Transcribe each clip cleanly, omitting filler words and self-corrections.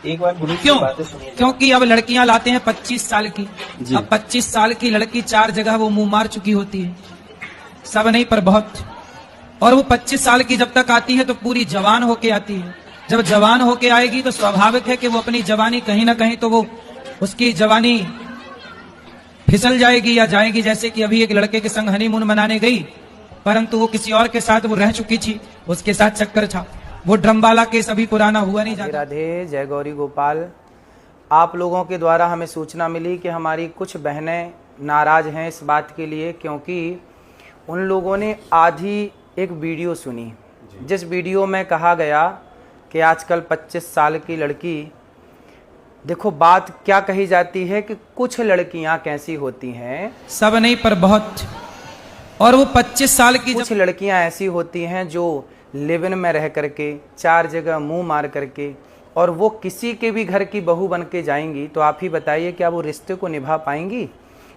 एक बार गुरु की क्यों? बातें सुनिए। क्योंकि अब लड़कियां लाते हैं 25 साल की। अब 25 साल की लड़की 4 जगह वो मुंह मार चुकी होती है, सब नहीं पर बहुत। और वो 25 साल की जब तक आती है तो पूरी जवान होके आती है। जब जवान होके आएगी तो स्वाभाविक है कि वो अपनी जवानी कहीं ना कहीं तो वो उसकी जवानी फिसल जाएगी या जाएगी। जैसे कि अभी एक लड़के के संग हनीमून मनाने गई, परंतु वो किसी और के साथ वो रह चुकी थी, उसके साथ चक्कर था। वो ड्रमवाला केस अभी पुराना हुआ नहीं जाता। राधे, जय गौरी गोपाल। आप लोगों के द्वारा हमें सूचना मिली कि हमारी कुछ बहनें नाराज हैं इस बात के लिए, क्योंकि उन लोगों ने आधी एक वीडियो सुनी, जिस वीडियो में कहा गया कि आजकल 25 साल की लड़की, देखो बात क्या कही जाती है कि कुछ लड़कियां कैसी होती हैं, सब नहीं पर बहुत। और वो 25 साल की कुछ लड़कियां ऐसी होती हैं जो लिव इन में रह करके 4 जगह मुंह मार करके, और वो किसी के भी घर की बहू बन के जाएंगी, तो आप ही बताइए क्या वो रिश्ते को निभा पाएंगी?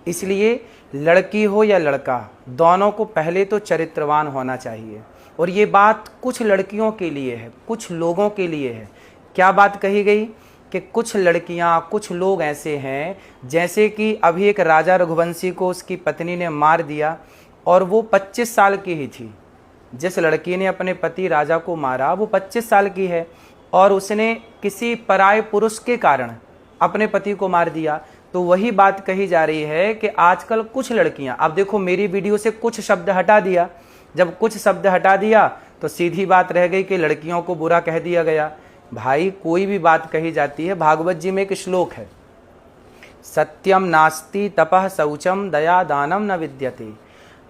इसलिए लड़की हो या लड़का, दोनों को पहले तो चरित्रवान होना चाहिए। और ये बात कुछ लड़कियों के लिए है, कुछ लोगों के लिए है। क्या बात कही गई कि कुछ लड़कियां, कुछ लोग ऐसे हैं, जैसे कि अभी एक राजा रघुवंशी को उसकी पत्नी ने मार दिया और वो 25 साल की ही थी। जिस लड़की ने अपने पति राजा को मारा वो 25 साल की है, और उसने किसी पराये पुरुष के कारण अपने पति को मार दिया। तो वही बात कही जा रही है कि आजकल कुछ लड़कियां, अब देखो मेरी वीडियो से कुछ शब्द हटा दिया, जब कुछ शब्द हटा दिया तो सीधी बात रह गई कि लड़कियों को बुरा कह दिया गया। भाई कोई भी बात कही जाती है, भागवत जी में एक श्लोक है, सत्यम नास्ति तपः शौचम दया दानम न विद्यते।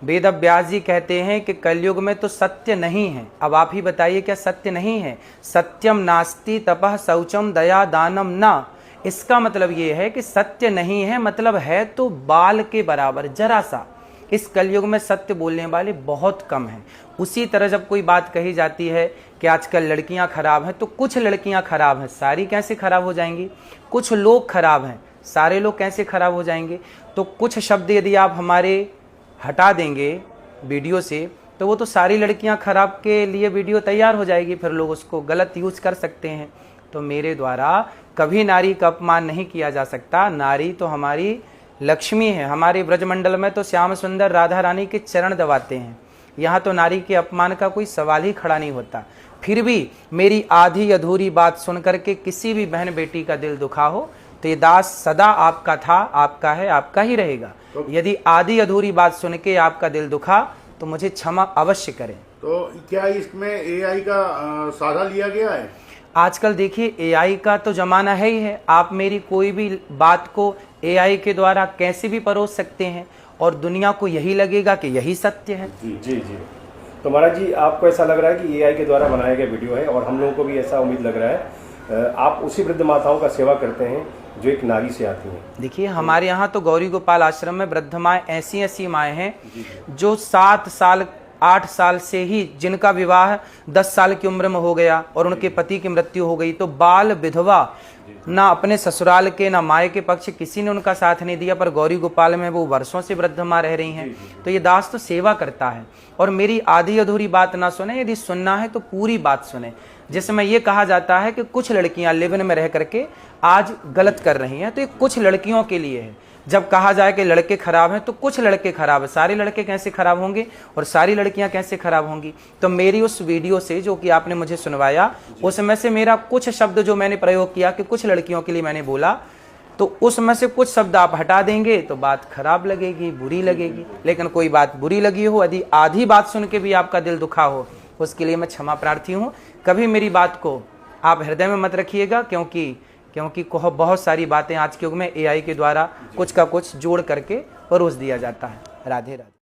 वेद व्यास जी कहते हैं कि कलयुग में तो सत्य नहीं है। अब आप ही बताइए क्या सत्य नहीं है? सत्यम नास्ति तपः शौचम दया दानम न, इसका मतलब ये है कि सत्य नहीं है, मतलब है तो बाल के बराबर, जरा सा। इस कलयुग में सत्य बोलने वाले बहुत कम हैं। उसी तरह जब कोई बात कही जाती है कि आजकल लड़कियां खराब हैं, तो कुछ लड़कियां खराब हैं, सारी कैसे खराब हो जाएंगी? कुछ लोग खराब हैं, सारे लोग कैसे खराब हो जाएंगे? तो कुछ शब्द यदि आप हमारे हटा देंगे वीडियो से, तो वो तो सारी लड़कियां खराब के लिए वीडियो तैयार हो जाएगी, फिर लोग उसको गलत यूज कर सकते हैं। तो मेरे द्वारा कभी नारी का अपमान नहीं किया जा सकता। नारी तो हमारी लक्ष्मी है। हमारे ब्रजमंडल में तो श्याम सुंदर राधा रानी के चरण दबाते हैं, यहाँ तो नारी के अपमान का कोई सवाल ही खड़ा नहीं होता। फिर भी मेरी आधी अधूरी बात सुनकर के किसी भी बहन बेटी का दिल दुखा हो तो ये दास सदा आपका था, आपका है, आपका ही रहेगा। यदि आधी अधूरी बात सुन के आपका दिल दुखा तो मुझे क्षमा अवश्य करें। तो क्या इसमें एआई का सहारा लिया गया है? आजकल देखिए एआई का तो जमाना है ही है। आप मेरी कोई भी बात को एआई के द्वारा कैसे भी परोस सकते हैं और दुनिया को यही लगेगा कि यही सत्य है। जी जी जी। तो महाराज जी, आपको ऐसा लग रहा है कि एआई के द्वारा बनाया गया वीडियो है, और हम लोगों को भी ऐसा उम्मीद लग रहा है आप उसी वृद्ध माताओं का सेवा करते हैं जो एक नारी से आती हैं। देखिए हमारे यहाँ तो गौरी गोपाल आश्रम में वृद्ध माएँ ऐसी ऐसी माएँ हैं जो 7 साल 8 साल से ही, जिनका विवाह 10 साल की उम्र में हो गया और उनके पति की मृत्यु हो गई, तो बाल विधवा, ना अपने ससुराल के ना माए के पक्ष किसी ने उनका साथ नहीं दिया, पर गौरी गोपाल में वो वर्षों से वृद्ध माँ रह रही हैं। तो ये दास तो सेवा करता है। और मेरी आधी अधूरी बात ना सुने, यदि सुनना है तो पूरी बात सुने, जिसमें ये कहा जाता है कि कुछ लड़कियां लिव इन में रह करके आज गलत कर रही हैं, तो ये कुछ लड़कियों के लिए है। जब कहा जाए कि लड़के खराब हैं तो कुछ लड़के खराब हैं, सारे लड़के कैसे खराब होंगे और सारी लड़कियां कैसे खराब होंगी? तो मेरी उस वीडियो से जो कि आपने मुझे सुनवाया, उसमें से मेरा कुछ शब्द जो मैंने प्रयोग किया कि कुछ लड़कियों के लिए मैंने बोला, तो उसमें से कुछ शब्द आप हटा देंगे तो बात खराब लगेगी, बुरी लगेगी। लेकिन कोई बात बुरी लगी हो, यदि आधी बात सुन के भी आपका दिल दुखा हो, उसके लिए मैं क्षमा प्रार्थी हूँ। कभी मेरी बात को आप हृदय में मत रखिएगा, क्योंकि बहुत सारी बातें आज के युग में एआई के द्वारा कुछ का कुछ जोड़ करके परोस दिया जाता है। राधे राधे।